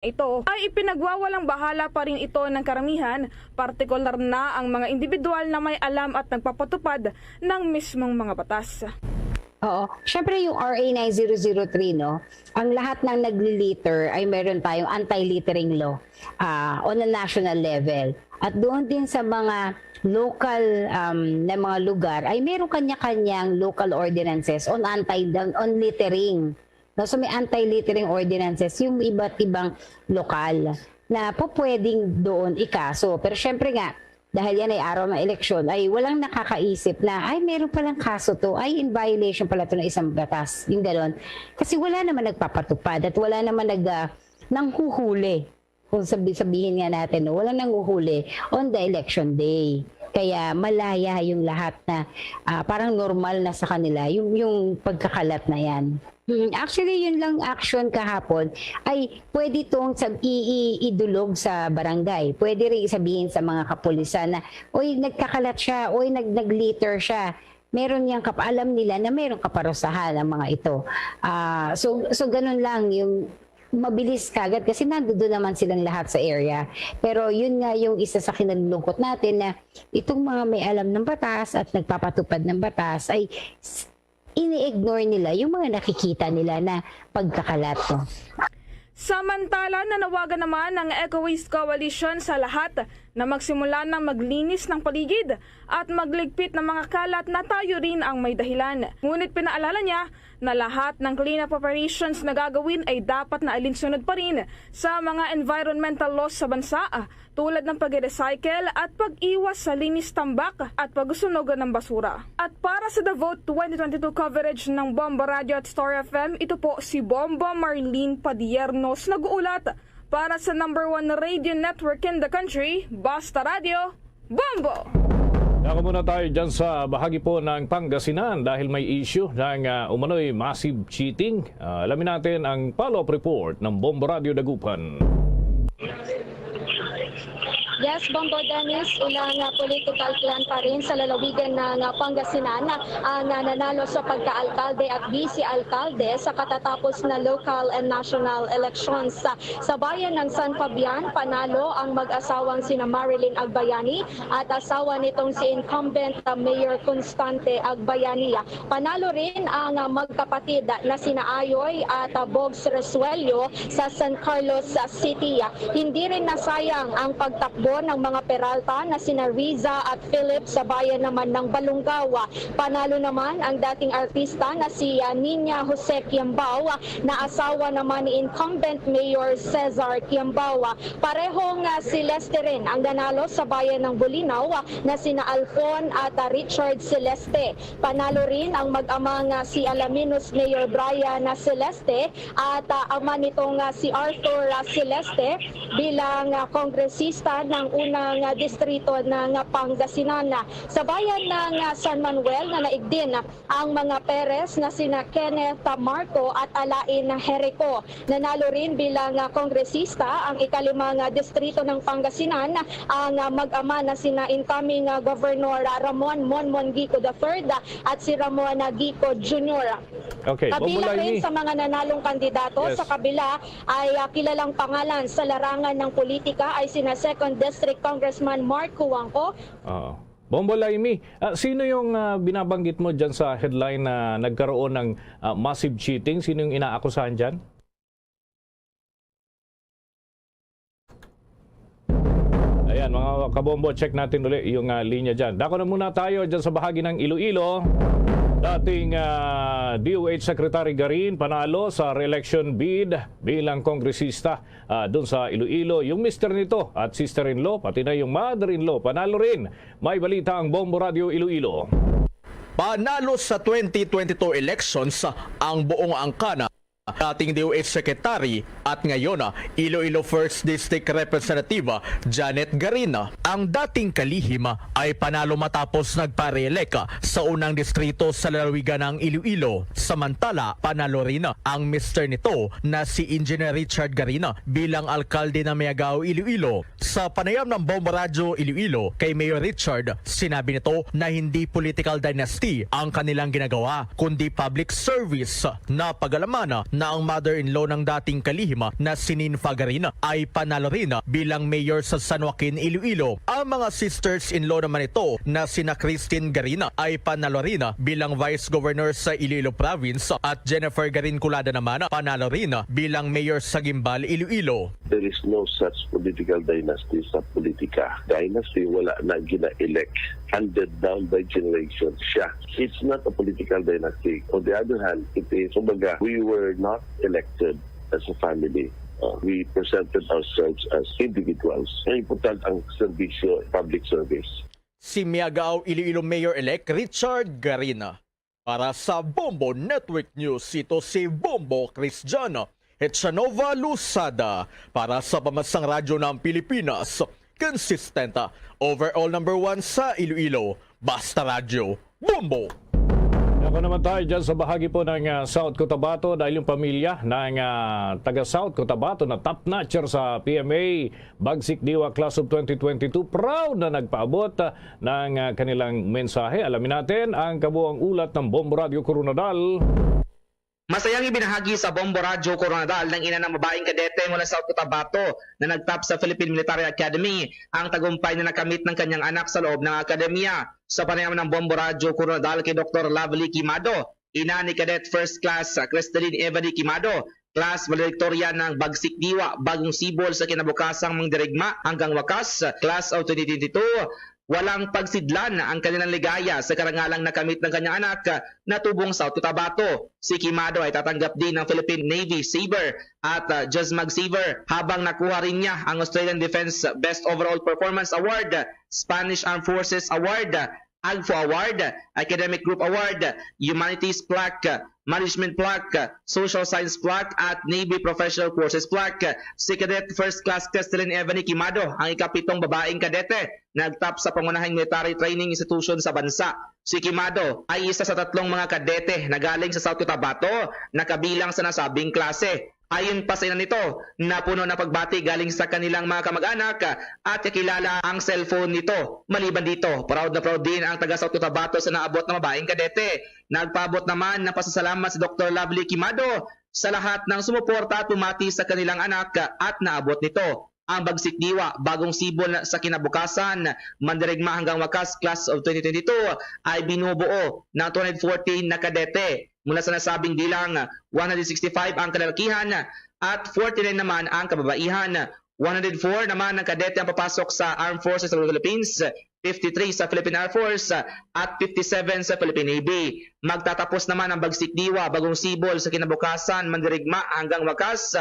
ito ay ipinagwawalang bahala pa rin ito ng karamihan, partikular na ang mga individual na may alam at nagpapatupad ng mismong mga batas. Oo. Siyempre yung RA 9003, no? Ang lahat ng nagli-litter ay meron tayong anti-littering law on a national level. At doon din sa mga local na mga lugar ay meron kanya-kanyang local ordinances on littering. No, so may anti-littering ordinances yung iba't ibang lokal na po pwedeng doon ikaso. Pero syempre nga, dahil yan ay araw ng eleksyon, ay walang nakakaisip na, ay meron palang kaso to, ay in violation pala to ng isang batas. Yung gano'n. Kasi wala naman nagpapatupad at wala naman nanghuhuli. Kung sabihin nga natin, no, walang nanghuhuli on the election day. Kaya malaya yung lahat na parang normal na sa kanila, yung pagkakalat na yan. Actually, yun lang action kahapon ay pwede itong idulog sa barangay. Pwede rin sabihin sa mga kapulisan na, oy, nagkakalat siya, oy, nag-litter siya. Meron niyang alam nila na meron kaparusahan ang mga ito. So ganun lang yung mabilis kagad kasi nandoon naman silang lahat sa area. Pero yun nga yung isa sa kinalulungkot natin na itong mga may alam ng batas at nagpapatupad ng batas ay ini-ignore nila yung mga nakikita nila na pagkakalat. Samantala, nanawagan naman ng Eco Waste Coalition sa lahat na magsimula ng maglinis ng paligid at magligpit ng mga kalat na tayo rin ang may dahilan. Ngunit pinaalala niya na lahat ng cleanup operations na gagawin ay dapat na alinsunod pa rin sa mga environmental laws sa bansa tulad ng pag-recycle at pag-iwas sa linis tambak at pagsusunog ng basura. At para sa The Vote 2022 coverage ng Bombo Radio at Star FM, ito po si Bombo Marlene Padiernos nag-uulat para sa #1 radio network in the country, Basta Radio, Bombo! Ako muna tayo dyan sa bahagi po ng Pangasinan dahil may issue ng umano'y massive cheating. Alamin natin ang follow-up report ng Bombo Radio Dagupan. Yes, Bombo Dennis, ilang political clan pa rin sa lalawigan ng Pangasinan ang nanalo sa pagka-alkalde at vice-alkalde sa katatapos na local and national elections. Sa bayan ng San Fabian, panalo ang mag-asawang sina Marilyn Agbayani at asawa nitong si incumbent Mayor Constante Agbayani. Panalo rin ang magkapatid na sina Ayoy at Bogs Resuello sa San Carlos City. Hindi rin nasayang ang pagtakbo ng mga Peralta na sina Riza at Philip sa bayan naman ng Balunggaw. Panalo naman ang dating artista na si Nina Jose Quiambao na asawa naman ni incumbent Mayor Cesar Quiambao. Parehong Celeste rin ang nanalo sa bayan ng Bulinaw na sina Alfon at Richard Celeste. Panalo rin ang mag-amang si Alaminos Mayor Brian Celeste at ama nitong si Arthur Celeste bilang kongresista ng unang distrito ng Pangasinan. Sa bayan ng San Manuel na naig din ang mga Perez na sina Kenneth Marco at Alain Jerico. Nanalo rin bilang kongresista ang ikalimang distrito ng Pangasinan ang mag-ama na sina incoming Governor Ramon Monmon Gico III at si Ramon Gico Jr. Okay, Kabilang rin sa mga nanalong kandidato sa kabila ay kilalang pangalan sa larangan ng politika ay sina 2nd District Congressman Mark Cuangco. Bombo Laimi, sino yung binabanggit mo dyan sa headline na nagkaroon ng massive cheating? Sino yung inaakusahan dyan? Ayan mga kabombo, check natin ulit yung linya dyan. Dako na muna tayo dyan sa bahagi ng Iloilo. Dating DOH Secretary Garin panalo sa re-election bid bilang kongresista doon sa Iloilo. Yung mister nito at sister-in-law, pati na yung mother-in-law, panalo rin. May balita ang Bombo Radio Iloilo. Panalo sa 2022 elections ang buong angkana dating DOH Secretary at ngayon Iloilo 1st District Representative Janet Garina. Ang dating kalihim ay panalo matapos nagpa-re-elect sa unang distrito sa lalawigan ng Iloilo. Samantala, panalo rin ang mister nito na si Engineer Richard Garina bilang alkalde ng Mayagao, Iloilo. Sa panayam ng Bombo Radio Iloilo kay Mayor Richard, sinabi nito na hindi political dynasty ang kanilang ginagawa kundi public service na pag-alaman na ang mother-in-law ng dating kalihim na si Ninfa Garin ay panalo rin bilang mayor sa San Joaquin, Iloilo. Ang mga sisters-in-law naman ito na sina Christine Garin ay panalo rin bilang vice governor sa Iloilo Province at Jennifer Garin Culada naman panalo rin bilang mayor sa Guimbal, Iloilo. There is no such political dynasty sa politika. Dynasty, wala na gina-elect. Handed down by generations siya. It's not a political dynasty. On the other hand, it is, kumbaga, we were not elected as a family. We presented ourselves as individuals. Ang important ang serbisyo, public service. Si Miagao Iloilo Mayor-elect Richard Garina. Para sa Bombo Network News, ito si Bombo Cristiano Echanova Lusada para sa Pamansang Radyo ng Pilipinas. Consistent, overall number 1 sa Iloilo. Basta Radyo, Bombo! Ako naman tayo dyan sa bahagi po ng South Cotabato dahil yung pamilya ng taga South Cotabato na top notcher sa PMA Bagsik Diwa Class of 2022 proud na nagpaabot ng kanilang mensahe. Alamin natin ang kabuang ulat ng Bombo Radio Coronadal. Masayang ibinahagi sa Bombo Radio Coronadal ng ina ng babaeng kadete mula sa South Cotabato na nagtap sa Philippine Military Academy ang tagumpay na nakamit ng kanyang anak sa loob ng akademya. Sa panayam ng Bombo Radio Coronadal kay Dr. Lovely Quimado, ina ni Cadet First Class Crystalline Evany Quimado, Class Valedictorian ng Bagsik Diwa, Bagong Sibol sa kinabukasang mangdirigma hanggang wakas, Class of 2022, walang pagsidlan ang kanilang ligaya sa karangalang nakamit ng kanyang anak na tubong South Cotabato. Si Quimado ay tatanggap din ng Philippine Navy Sabre at JASMAG Sabre habang nakuha rin niya ang Australian Defense Best Overall Performance Award, Spanish Armed Forces Award, AGFO Award, Academic Group Award, Humanities Plaque, Management Plaque, Social Science Plaque at Navy Professional Courses Plaque. Si Cadet First Class Crystalline Evany Quimado ang ikapitong babaeng kadete nagtap sa pangunahing military training institution sa bansa. Si Quimado ay isa sa 3 mga kadete na galing sa South Cotabato na kabilang sa nasabing klase. Ayon pa sa ina nito, napuno na pagbati galing sa kanilang mga kamag-anak at kakilala ang cellphone nito. Maliban dito, proud na proud din ang taga South Cotabato sa naabot na babaeng kadete. Nagpaabot naman ng pasasalamat si Dr. Lovely Quimado sa lahat ng sumuporta at pumati sa kanilang anak at naabot nito. Ang Bagsik Diwa, Bagong Sibol sa kinabukasan, mandirigma hanggang wakas Class of 2022 ay binubuo ng 214 na kadete. Mula sa nasabing bilang, 165 ang kalalakihan at 49 naman ang kababaihan. 104 naman ang kadete ang papasok sa Armed Forces of the Philippines, 53 sa Philippine Air Force at 57 sa Philippine Navy. Magtatapos naman ang Bagsik Diwa, Bagong Sibol sa kinabukasan, mandirigma hanggang wakas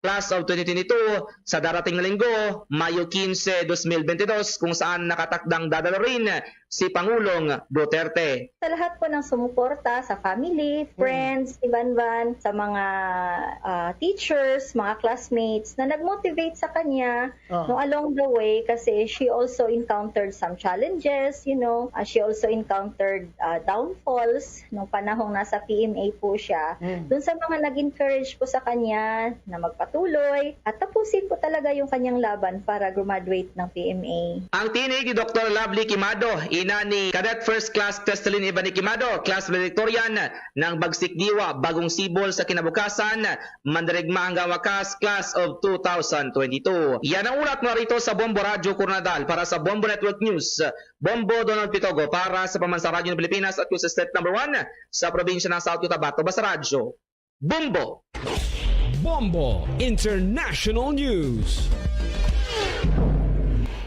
Class of 2022 sa darating na linggo, Mayo 15, 2022, kung saan nakatakdang dadalo rin si Pangulong Duterte. Sa lahat po ng sumuporta, sa family, friends, iban-ban, sa mga teachers, mga classmates na nag-motivate sa kanya no, along the way kasi she also encountered some challenges, you know. She also encountered downfalls nung panahong nasa PMA po siya. Doon sa mga nag-encourage po sa kanya na magpatuloy at tapusin po talaga yung kanyang laban para graduate ng PMA. Ang tinig ni Dr. Lovely Quimado, ina ni Cadet First Class Crystalline Evany Quimado, Class Valedictorian ng Bagsik Diwa, Bagong Sibol sa kinabukasan, mandirigma hanggang wakas Class of 2022. Yan ang ulat mo rito sa Bombo Radio Coronadal para sa Bombo Network News. Bombo Donald Pitogo para sa Pamansang Radyo ng Pilipinas at Consistent number 1 sa probinsya ng South Cotabato. Basta Radyo, Bombo! Bombo International News.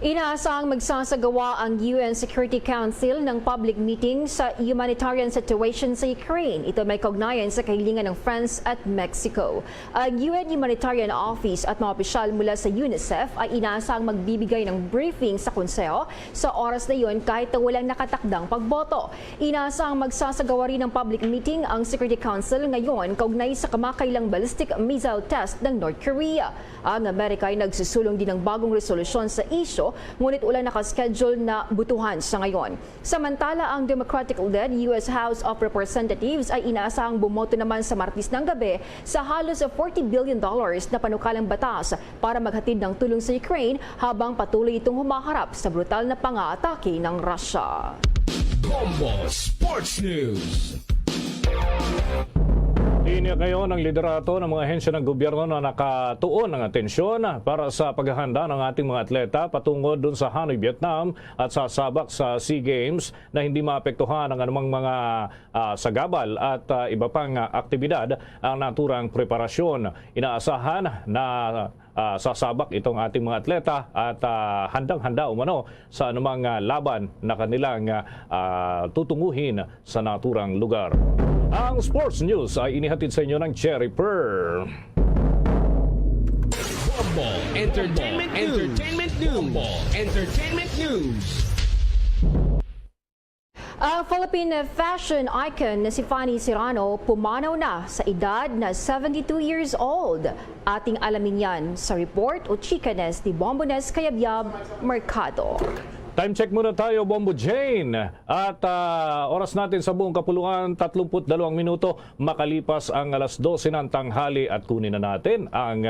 Inaasahang magsasagawa ang UN Security Council ng public meeting sa humanitarian situation sa Ukraine. Ito may kaugnayan sa kahilingan ng France at Mexico. Ang UN Humanitarian Office at mga opisyal mula sa UNICEF ay inaasahang magbibigay ng briefing sa konseho sa oras na iyon kahit na walang nakatakdang pagboto. Inaasahang magsasagawa rin ng public meeting ang Security Council ngayon kaugnay sa kamakailang ballistic missile test ng North Korea. Ang Amerika ay nagsusulong din ng bagong resolusyon sa isyo, ngunit wala nakaschedule na butuhan sa ngayon. Samantala, ang Democratic-led US House of Representatives ay inaasahang bumoto naman sa Martes ng gabi sa halos $40 billion na panukalang batas para maghatid ng tulong sa Ukraine habang patuloy itong humaharap sa brutal na pang-aatake ng Russia. Bombo Sports News. Linya ngayon ang liderato ng mga ahensya ng gobyerno na nakatuon ng atensyon para sa paghahanda ng ating mga atleta patungo dun sa Hanoi, Vietnam at sasabak sa SEA Games na hindi maapektuhan ng anumang mga sagabal at iba pang aktibidad ang naturang preparasyon. Inaasahan na sasabak itong ating mga atleta at handang-handa umano sa anumang laban na kanilang tutunguhin sa naturang lugar. Ang sports news ay inihatid sa inyo ng Cherry Pearl. Bombo Entertainment News. Ang Philippine fashion icon na si Fanny Serrano pumanaw na sa edad na 72 years old. Ating alamin yan sa report o chikanes ni Bombones Kayabyab Mercado. Time check muna tayo, Bombo Jane. At oras natin sa buong kapuluan, 32 minuto makalipas ang alas 12 ng tanghali at kunin na natin ang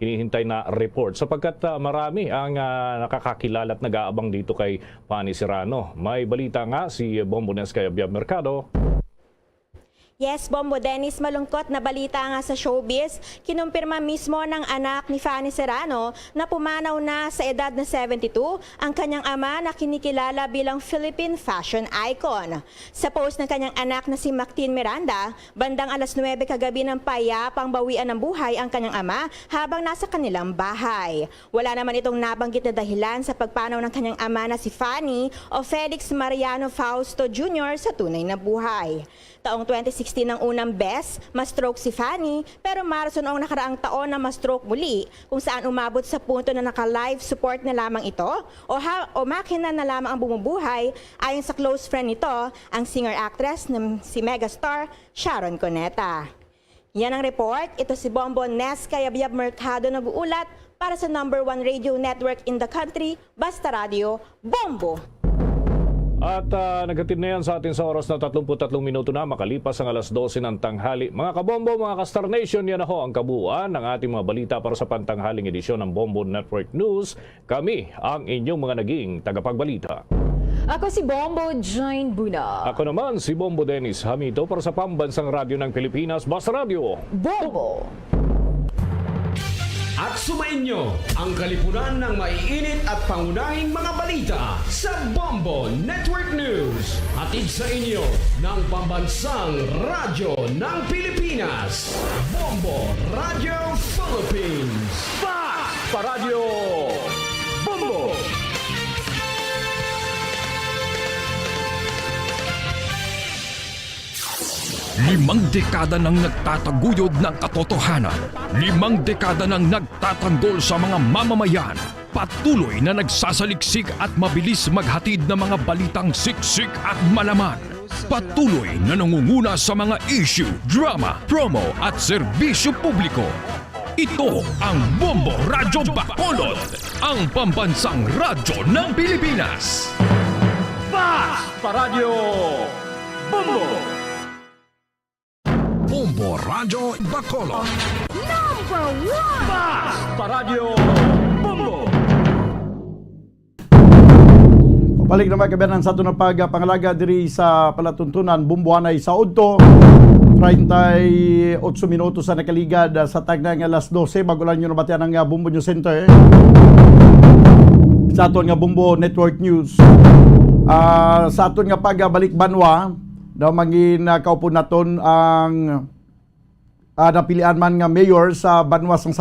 hinihintay na report. Sapagkat marami ang nakakakilala at nag-aabang dito kay Fanny Serrano. May balita nga si Bombo Nes Kayabyab Mercado. Yes, Bombo Dennis, malungkot na balita nga sa showbiz. Kinumpirma mismo ng anak ni Fanny Serrano na pumanaw na sa edad na 72 ang kanyang ama na kinikilala bilang Philippine fashion icon. Sa post ng kanyang anak na si Mactin Miranda, bandang alas 9 kagabi ng payapang bawian ng buhay ang kanyang ama habang nasa kanilang bahay. Wala naman itong nabanggit na dahilan sa pagpanaw ng kanyang ama na si Fanny o Felix Mariano Fausto Jr. sa tunay na buhay. Taong 2016 ng unang best, ma-stroke si Fanny, pero Marso noong nakaraang taon na ma-stroke muli, kung saan umabot sa punto na naka-life support na lamang ito o makina na lamang ang bumubuhay. Ayon sa close friend nito, ang singer-actress na si megastar Sharon Cuneta. Yan ang report. Ito si Bombo Nes Kayabyab Mercado nag-uulat para sa #1 radio network in the country, Basta Radio, Bombo. At naghatid na yan sa atin sa oras na 33 minuto na makalipas ang alas 12 ng tanghali. Mga kabombo, mga ka-Star Nation, yan na ho ang kabuuan ng ating mga balita para sa pantanghaling edisyon ng Bombo Network News. Kami ang inyong mga naging tagapagbalita. Ako si Bombo Jane Buna. Ako naman si Bombo Dennis Hamito para sa Pambansang Radyo ng Pilipinas, Basta Radio. Bombo! At sumainyo ang kalipunan ng maiinit at pangunahing mga balita sa Bombo Network News. Hatid sa inyo ng Pambansang Radyo ng Pilipinas, Bombo Radio Philippines. Sa Radyo Bombo! Limang dekada nang nagtataguyod ng katotohanan. 5 dekada nang nagtatanggol sa mga mamamayan. Patuloy na nagsasaliksik at mabilis maghatid ng mga balitang siksik at malaman. Patuloy na nangunguna sa mga issue, drama, promo at serbisyo publiko. Ito ang Bombo Radyo Bacolod, ang pambansang radyo ng Pilipinas. Sa Radyo Bombo! Bombo Radyo Bacolod. Sa Radyo Bombo! Balik na mga kabayan sa ito na pangalaga diri sa palatuntunan Bumbuanay sa Udto. 38 minutos sa nakaligad sa tagnang alas 12 bago lang nyo nabatian ang Bumbo News Center. Sa aton nga Bumbo Network News. Sa aton nga pagbalik banwa daw mangin kaupo naton ang napilian man nga mayor sa Banwas ng